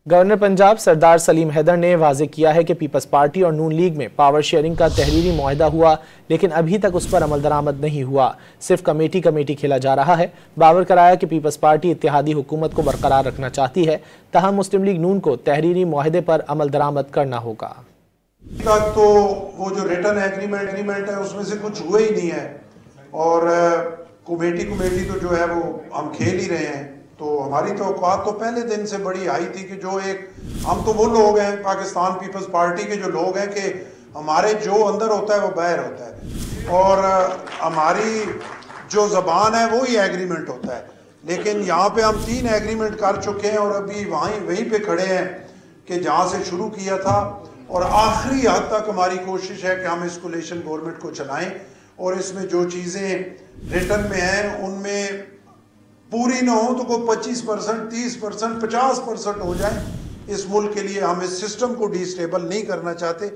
Governor Punjab سردار سلیم حیدر نے واضح کیا ہے کہ پیپلز پارٹی اور نون لیگ میں پاور شیئرنگ کا تحریری معاہدہ ہوا، لیکن ابھی تک اس پر عمل درآمد نہیں ہوا، صرف کمیٹی کھیلا جا رہا ہے۔ باور کرایا کہ پیپلز پارٹی اتحادی حکومت کو برقرار رکھنا چاہتی ہے، تاہم مسلم لیگ نون کو تحریری معاہدے پر عمل درآمد کرنا ہوگا۔ تو وہ جو ریٹن ایگریمنٹ ہے اس میں سے کچھ ہوئے ہی نہیں ہے، اور کمیٹی تو جو ہے وہ ہم کھیل ہی رہے ہیں۔ تو ہماری توقعات تو پہلے دن سے بڑی آئی تھی کہ جو ہم تو وہ لوگ ہیں پاکستان پیپلز پارٹی کے جو لوگ ہیں کہ ہمارے جو اندر ہوتا ہے وہ باہر ہوتا ہے، اور ہماری جو زبان ہے وہی ایگریمنٹ ہوتا ہے۔ لیکن یہاں پہ ہم 3 ایگریمنٹ کر چکے ہیں، اور ابھی وہیں پہ کھڑے ہیں کہ جہاں سے شروع کیا تھا، اور آخری حد تک ہماری کوشش ہے کہ ہم اس کولیشن گورنمنٹ کو چلائیں، اور اس میں جو چیزیں ریٹن میں ہیں ان میں پوری نہ ہو تو کوئی 25%، 30%، 50% ہو جائیں۔ اس ملک کے لیے ہم اس سسٹم کو ڈی سٹیبل نہیں کرنا چاہتے۔